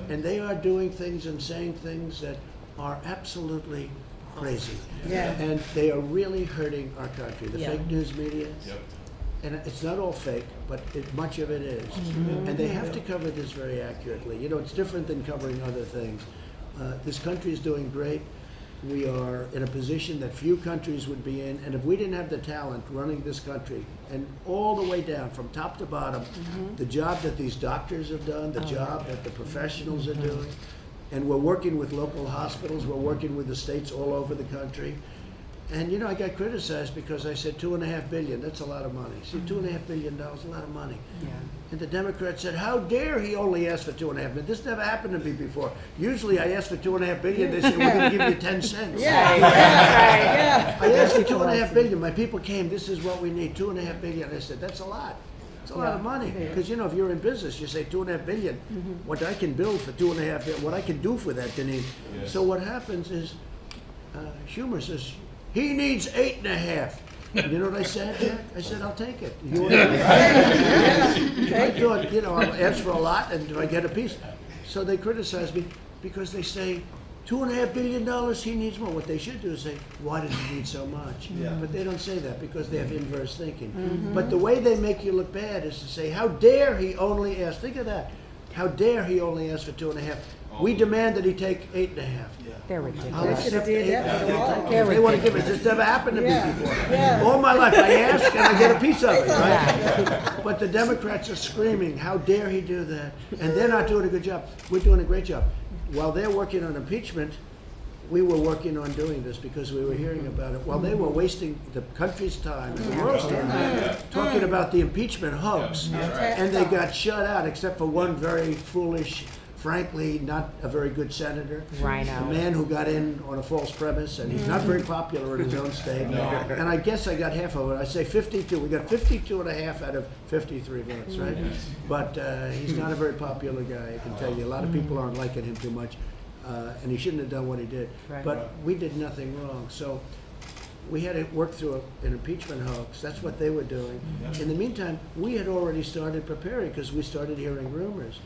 and they are doing things and saying things that are absolutely crazy. And they are really hurting our country. The fake news media. And it's not all fake, but much of it is. And they have to cover this very accurately. You know, it's different than covering other things. This country is doing great. We are in a position that few countries would be in. And if we didn't have the talent running this country, and all the way down, from top to bottom, the job that these doctors have done, the job that the professionals are doing, and we're working with local hospitals, we're working with the states all over the country. And you know, I got criticized because I said $2.5 billion. That's a lot of money. See, $2.5 billion, a lot of money. And the Democrats said, "How dare he only ask for $2.5 billion? This never happened to me before. Usually, I ask for $2.5 billion. They say we're going to give you 10 cents." I asked for $2.5 billion. My people came. This is what we need. $2.5 billion. I said, "That's a lot. It's a lot of money." Because you know, if you're in business, you say $2.5 billion. What I can build for $2.5 billion, what I can do for that, Denise. So what happens is, Schumer says, he needs 8.5. You know what I said, Jack? I said, I'll take it. You want I thought, you know, I'll ask for a lot, and do I get a piece? So they criticize me because they say, $2.5 billion, he needs more. What they should do is say, why does he need so much? But they don't say that because they have inverse thinking. But the way they make you look bad is to say, how dare he only ask? Think of that. How dare he only ask for 2.5? We demand that he take 8.5. They're I'll ridiculous. accept did the that for the 8.5. wall. If they want to give it, this never happened to Yeah. me before. Yeah. All my life, I ask and I get a piece of it, right? But the Democrats are screaming, how dare he do that? And they're not doing a good job. We're doing a great job. While they're working on impeachment, we were working on doing this because we were hearing about it. While they were wasting the country's time and the world's time talking about the impeachment hoax, and they got shut out except for one very foolish, frankly, not a very good senator. Rhino. A man who got in on a false premise, and he's not very popular in his own state. And I guess I got half of it. I say 52. We got 52.5 out of 53 votes, right? But he's not a very popular guy, I can tell you. A lot of people aren't liking him too much. And he shouldn't have done what he did. Right. But we did nothing wrong. So we had to work through an impeachment hoax. That's what they were doing. In the meantime, we had already started preparing because we started hearing rumors.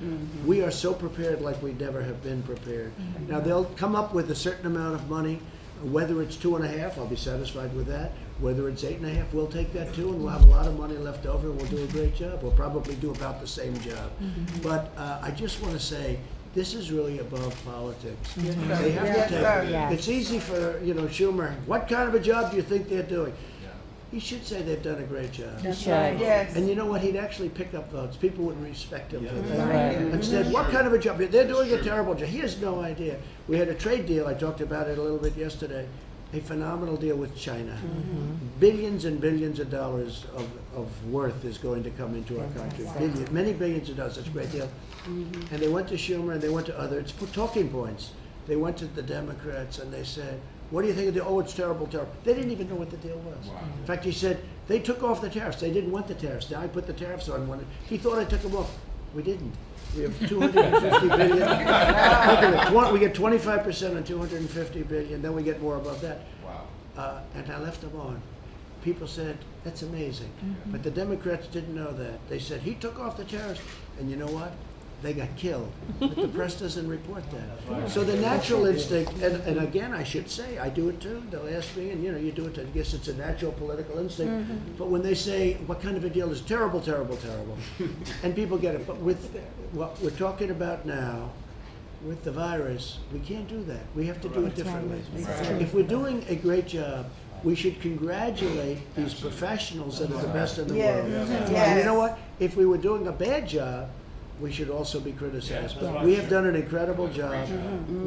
We are so prepared like we never have been prepared. Now they'll come up with a certain amount of money. Whether it's 2.5, I'll be satisfied with that. Whether it's 8.5, we'll take that too, and we'll have a lot of money left over, and we'll do a great job. We'll probably do about the same job. But I just want to say, this is really above politics. Yes, sir. They have Yes, to take sir. Yes. It's easy for, Schumer, what kind of a job do you think they're doing? He should say they've done a great job. That's should. right. Yes. And you know what? He'd actually pick up votes. People would respect him for that. Right. Instead, what kind of a job? They're doing a terrible job. He has no idea. We had a trade deal. I talked about it a little bit yesterday. A phenomenal deal with China. Billions and billions of dollars of worth is going to come into our country. Many billions of dollars. That's a great deal. And they went to Schumer and they went to others. Talking points. They went to the Democrats and they said, what do you think of the deal? Oh, it's terrible, terrible. They didn't even know what the deal was. In fact, he said, they took off the tariffs. They didn't want the tariffs. Now I put the tariffs on one. He thought I took them off. We didn't. We have 250 billion. Look at it. We get 25% on 250 billion. Then we get more above that. Wow. And I left them on. People said, that's amazing. But the Democrats didn't know that. They said, he took off the tariffs. And you know what? They got killed. But the press doesn't report that. So the natural instinct, and again, I should say, I do it too. They'll ask me, and you do it too. I guess it's a natural political instinct. But when they say, what kind of a deal is terrible, terrible, terrible, and people get it. But with what we're talking about now, with the virus, we can't do that. We have to do it differently. If we're doing a great job, we should congratulate these professionals that are the best in the world. And you know what? If we were doing a bad job, we should also be criticized. But we have done an incredible job.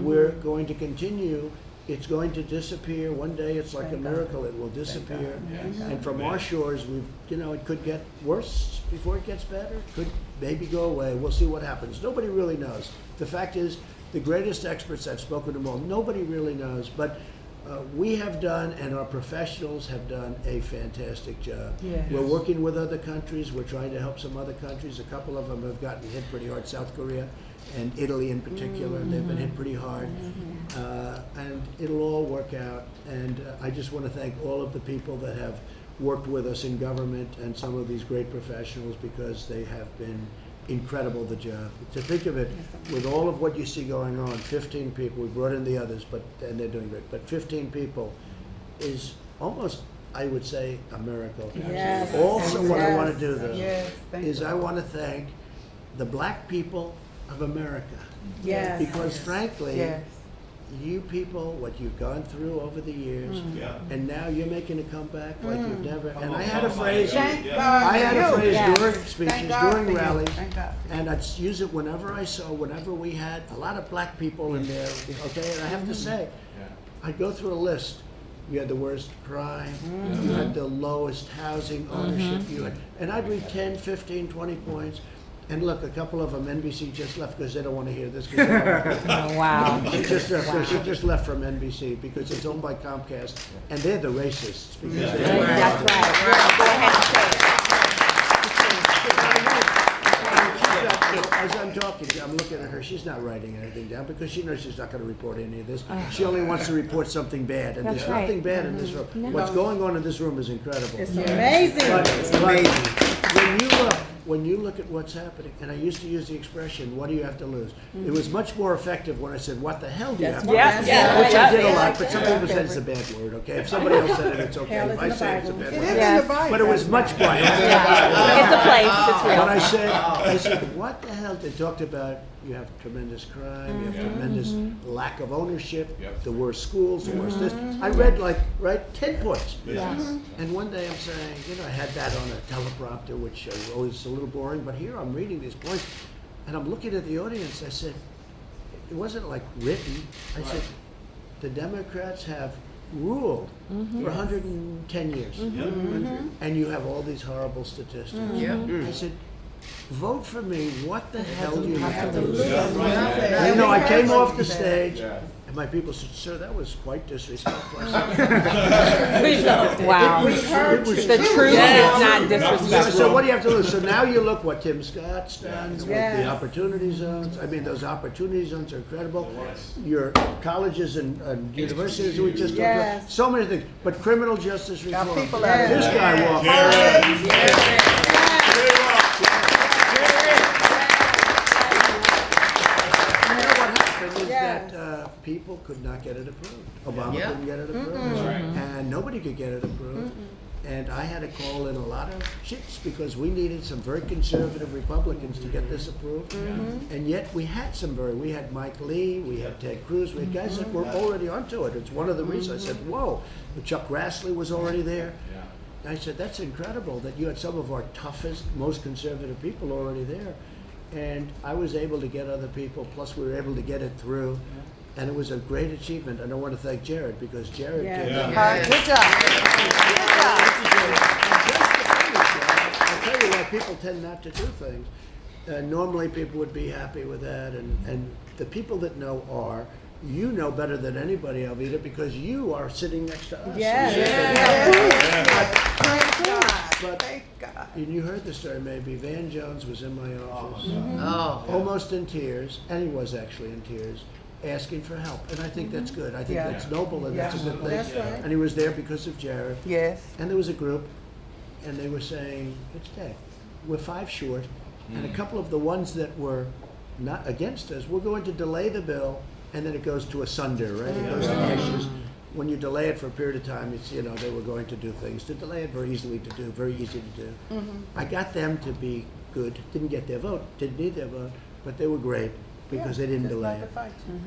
We're going to continue. It's going to disappear. One day it's like a miracle. It will disappear. And from our shores, it could get worse before it gets better. Could maybe go away. We'll see what happens. Nobody really knows. The fact is, the greatest experts, I've spoken to them all, nobody really knows. But we have done, and our professionals have done, a fantastic job. Yes. We're working with other countries. We're trying to help some other countries. A couple of them have gotten hit pretty hard, South Korea and Italy in particular. They've been hit pretty hard. And it'll all work out. And I just want to thank all of the people that have worked with us in government and some of these great professionals, because they have been incredible, the job. To think of it, with all of what you see going on, 15 people, we brought in the others, and they're doing great, but 15 people is almost, I would say, a miracle. Yes. Also, what I want to do, though, Yes, thank is you. I want to thank the black people of America. Yes. Because frankly, Yes. you people, what you've gone through over the years, and now you're making a comeback like you've never. And I had a phrase. Thank God I had a for you. phrase during Thank speeches, God during for you. rallies, Thank God. and I'd use it whenever we had a lot of black people in there. Okay, and I have to say, I'd go through a list. You had the worst crime. You had the lowest housing ownership. And I'd read 10, 15, 20 points. And look, a couple of them, NBC just left because they don't want to hear this. Oh, wow. She just left from NBC because it's owned by Comcast, and they're the racists. Because That's right. Go ahead and say it. As I'm talking, I'm looking at her. She's not writing anything down because she knows she's not going to report any of this. She only wants to report something bad, and That's there's right. nothing bad in this room. What's going on in this room is incredible. It's amazing. But when you look at what's happening, and I used to use the expression, what do you have to lose? It was much more effective when I said, what the hell do you have to lose? Which I did a lot, but some people said it's a bad word, okay? If somebody else said it, it's okay. Hell is If in I the say it's a Bible. bad It word. is Yes. in the Bible. But it was much more. It's a place. It's real. But I said, what the hell? They talked about, you have tremendous crime, you have tremendous lack of ownership, the worst schools, the worst this. I read 10 points. And one day I'm saying, I had that on a teleprompter, which is always a little boring, but here I'm reading these points, and I'm looking at the audience. I said, it wasn't like written. I said, the Democrats have ruled for 110 years, and you have all these horrible statistics. I said, vote for me. What the hell do you have to lose? I came off the stage, and my people said, "Sir, that was quite disrespectful." Wow. The truth is not disrespectful. So what do you have to lose? So now you look what Tim Scott's done with the opportunity zones. I mean, those opportunity zones are incredible. Your colleges and universities, we just talked about. So many things. But criminal justice reform. This guy walked. That people could not get it approved. Obama couldn't get it approved, and nobody could get it approved. And I had to call in a lot of chicks because we needed some very conservative Republicans to get this approved. And yet we had we had Mike Lee, we had Ted Cruz, we had guys that were already onto it. It's one of the reasons I said, whoa, Chuck Grassley was already there. I said, that's incredible that you had some of our toughest, most conservative people already there. And I was able to get other people, plus we were able to get it through. And it was a great achievement. And I want to thank Jared, because Jared came out. Good job. I'll tell you why people tend not to do things. Normally people would be happy with that. And the people that know are, you know better than anybody, Alveda, because you are sitting next to us. But thank God. And you heard the story maybe. Van Jones was in my office, almost in tears, and he was actually in tears, asking for help. And I think that's good. I think that's noble, and that's a good thing. That's right. And he was there because of Jared. Yes. And there was a group, and they were saying, it's dead. We're 5 short, and a couple of the ones that were not against us, we're going to delay the bill, and then it goes to asunder, right? It goes to ashes. When you delay it for a period of time, it's, they were going to do things. To delay it very easy to do. I got them to be good. Didn't get their vote. Didn't need their vote. But they were great because they didn't delay it.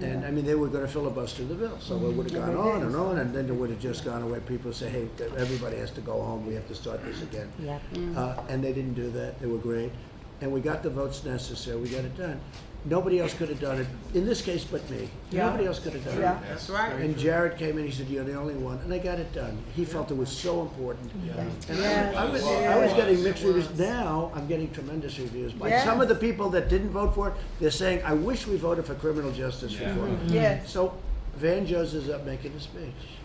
And I mean, they were going to filibuster the bill. So it would have gone on, and then it would have just gone away. People say, hey, everybody has to go home. We have to start this again. And they didn't do that. They were great. And we got the votes necessary. We got it done. Nobody else could have done it, in this case, but me. Nobody else could have done it. That's right. And Jared came in, he said, you're the only one, and I got it done. He felt it was so important. And I was getting mixed reviews. Now, I'm getting tremendous reviews. By some of the people that didn't vote for it, they're saying, I wish we voted for criminal justice reform. So Van Jones is up making a speech.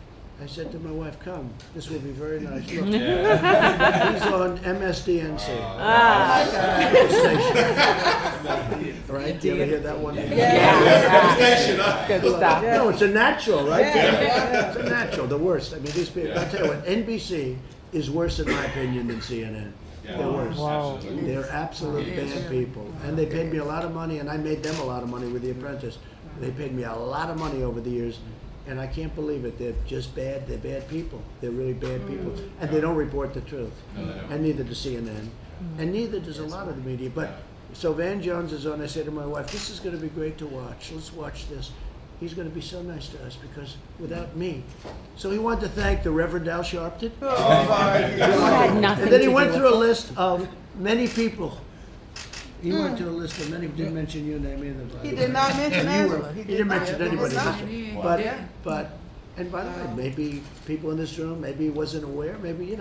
I said to my wife, come, this will be very nice. Look, he's on MSDNC. Right? Do you ever hear that one? Good stuff. No, it's a natural, right? It's a natural, the worst. I mean, these people, I'll tell you what, NBC is worse in my opinion than CNN. They're worse. Wow. They're absolute bad people. And they paid me a lot of money, and I made them a lot of money with The Apprentice. They paid me a lot of money over the years. And I can't believe it. They're just bad. They're bad people. They're really bad people. And they don't report the truth. And neither does CNN. And neither does a lot of the media. But so Van Jones is on. I said to my wife, this is going to be great to watch. Let's watch this. He's going to be so nice to us because without me. So he wanted to thank the Reverend Al Sharpton. And then he went through a list of many people. He went to a list of many, didn't mention your name either. He did not mention Angela. He didn't mention anybody. But, and by the way, maybe people in this room, maybe he wasn't aware, maybe,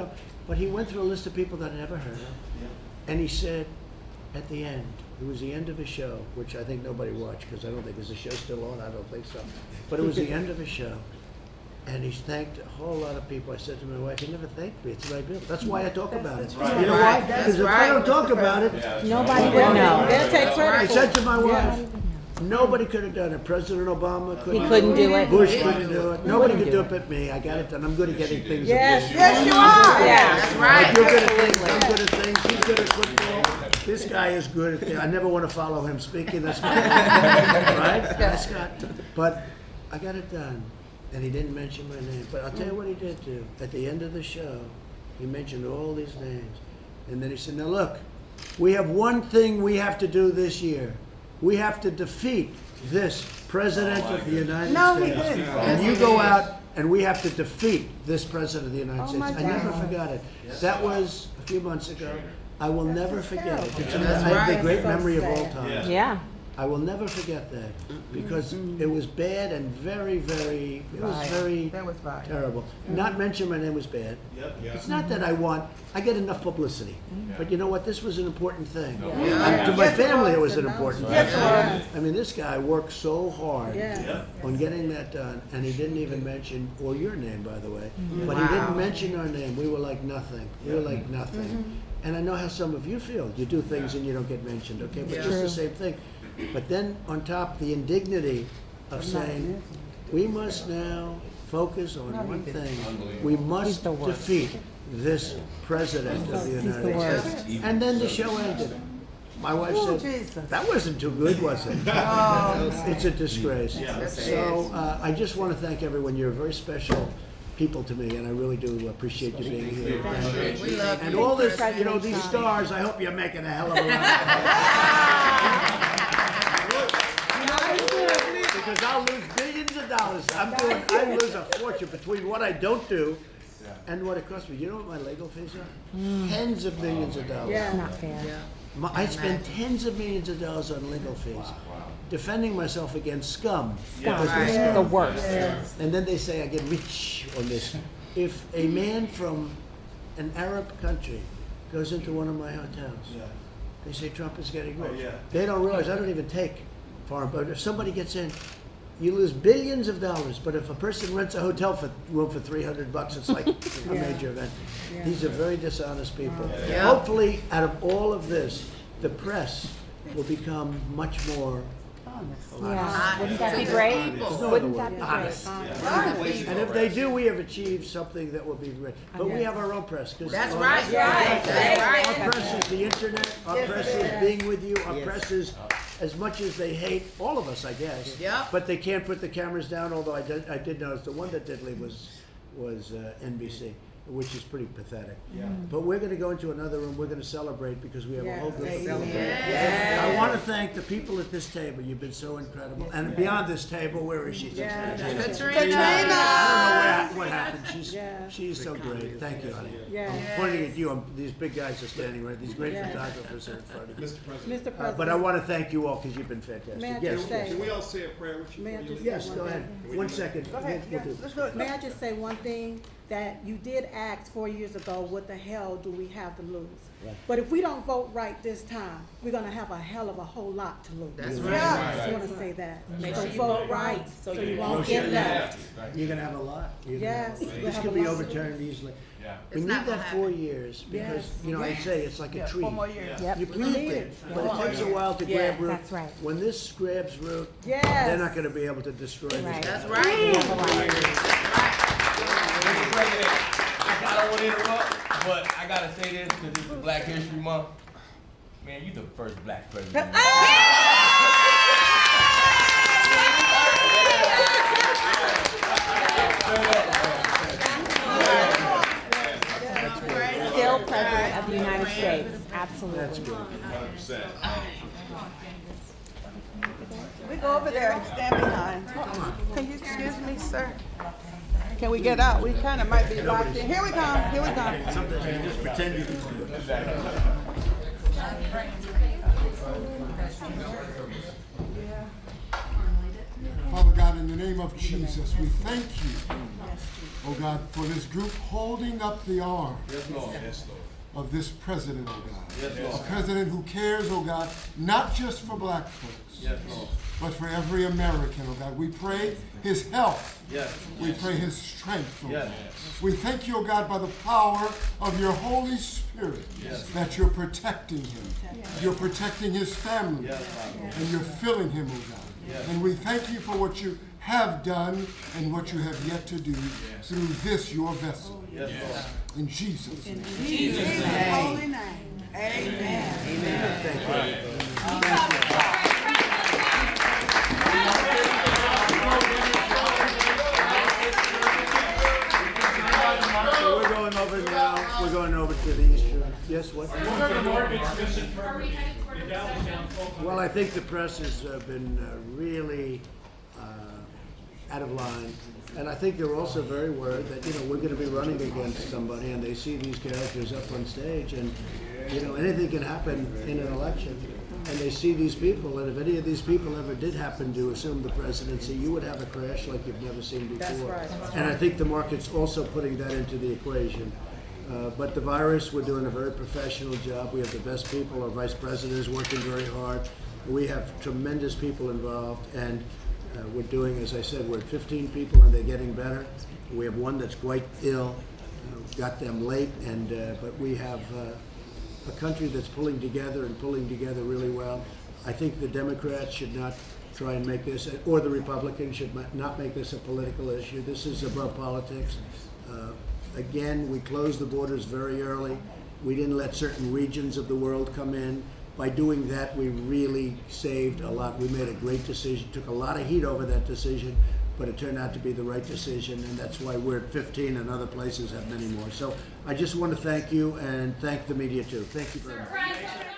but he went through a list of people that I never heard of. And he said, at the end, it was the end of a show, which I think nobody watched, because I don't think, is the show still on? I don't think so. But it was the end of a show. And he thanked a whole lot of people. I said to my wife, he never thanked me. It's my bill. That's why I talk about it. You know why? Because if I don't talk about it, nobody would know. They'll take credit. I said to my wife, nobody could have done it. President Obama couldn't. He couldn't do it. Bush couldn't do it. Nobody could do it but me. I got it done. I'm good at getting things. Yes, you are. Yeah. That's right. You're good at things. I'm good at things. He's good at football. This guy is good at things. I never want to follow him speaking. That's my right. That's Scott. But I got it done. And he didn't mention my name. But I'll tell you what he did do. At the end of the show, he mentioned all these names. And then he said, now look, we have one thing we have to do this year. We have to defeat this President of the United No, he States. didn't. And you go out and we have to defeat this President of the United Oh, States. my I never God. forgot it. That was a few months ago. I will never forget it. It's That's I have the right. great So memory of all sad. times. Yeah. I will never forget that because it was bad and very, very, it was very That was vile. terrible. Not mention my name was bad. Yep. It's not that I get enough publicity, but you know what? This was an important thing. Yeah. To my Yes, it family, it was, was an and important Yes, thing. it was. I mean, this guy worked so hard Yeah. on getting that done, and he didn't even mention, or your name, by the way, but he Wow. didn't mention our name. We were like nothing. We were like nothing. And I know how some of you feel. You do things and you don't get mentioned, okay? But Yeah. it's the same thing. But then on top, the indignity of saying, we must now focus on one thing. We must defeat this President of the United States. And then the show ended. My wife Oh, said, Jesus. that wasn't too good, was it? Oh. It's a disgrace. Yeah. So I just want to thank everyone. You're very special people to me, and I really do appreciate you being here. We love And you. all this, you know, these stars, I hope you're making a hell of a lot. Because I'll lose billions of dollars. I lose a fortune between what I don't do and what it costs me. You know what my legal fees are? Tens of millions of dollars. Yeah. Not fair. I spend tens of millions of dollars on legal fees, defending myself against scum. Because they're Right. scum. The worst. And then they say I get rich on this. If a man from an Arab country goes into one of my hotels, they say Trump is getting rich. yeah. They don't realize I don't even take foreign, but if somebody gets in, you lose billions of dollars. But if a person rents a hotel room for $300, it's like a major event. These are very dishonest people. Yeah. Hopefully, out of all of this, the press will become much more Yeah. Wouldn't that be To the great? people. Wouldn't that be honest. great? And if they do, we have achieved something that will be great. But we have our own press. 'Cause That's our- right. That's right. Our press is the internet. Our press is being with you. Our press is, as much as they hate all of us, I guess. Yep. But they can't put the cameras down. Although I did notice the one that did leave was NBC, which is pretty pathetic. But we're going to go into another room. We're going to celebrate because we have a whole group of people. I want to thank the people at this table. You've been so incredible. And beyond this table, where is she? Katrina. I don't know what happened. Yeah. She's so great. Thank you, honey. Yeah. I'm pointing at you. These big guys are standing right. These great Yeah. photographers are in front of you. Mr. President, Mr. President. But I want to thank you all because you've been May I fantastic. just Yes, say- can we all say a prayer with you? May I before you just leave? yes, go ahead. 1 second. Go ahead. We'll Yeah, do- let's do it. May I just say one thing? That you did ask 4 years ago, what the hell do we have to lose? Right. But if we don't vote right this time, we're gonna have a hell of a whole lot to lose. That's right. I just wanna say that. Make So sure you vote vote right, right, so so you you won't won't get get left. You're going to have a lot. You're gonna Yes, have a lot. we'll This have could a be lot. overturned easily. Yeah. We It's need not that gonna 4 happen. years because, Yes. you know, I say it's like a tree. 4 more years. Yep. You plant it, but it takes a while to Yeah, grab root. that's right. When this grabs root, Yes. they're not going to be able to destroy this. Right. That's right. Mr. President, I don't want to interrupt, but I gotta say this because it's Black History Month. Man, you the first black president. Still President of the United States. Absolutely. That's good. 100%. We go over there and stand behind. Can you excuse me, sir? Can we get out? We kind of might be locked in. Here we come. Here we come. Sometimes you just pretend you can do it. Father God, in the name of Jesus, we thank you, oh God, for this group holding up the arm of this president, oh God. A president who cares, oh God, not just for black folks, but for every American, oh God. We pray his health. We pray his strength, oh God. We thank you, oh God, by the power of your Holy Spirit, that you're protecting him. You're protecting his family, and you're filling him, oh God. And we thank you for what you have done and what you have yet to do through this, your vessel. In Jesus' name. Jesus' holy name. Amen. So we're going over now. We're going over to the eastern. Yes, what? Well, I think the press has been really out of line. And I think they're also very worried that, we're going to be running against somebody and they see these characters up on stage and, anything can happen in an election. And they see these people, and if any of these people ever did happen to assume the presidency, you would have a crash like you've never seen before. That's right. And I think the market's also putting that into the equation. But the virus, we're doing a very professional job. We have the best people. Our vice president is working very hard. We have tremendous people involved, and we're doing, as I said, we're at 15 people, and they're getting better. We have one that's quite ill, got them late, and but we have a country that's pulling together really well. I think the Democrats should not try and make this, or the Republicans should not make this a political issue. This is above politics. Again, we closed the borders very early. We didn't let certain regions of the world come in. By doing that, we really saved a lot. We made a great decision, took a lot of heat over that decision, but it turned out to be the right decision, and that's why we're at 15 and other places have many more. So I just want to thank you and thank the media too. Thank you very much.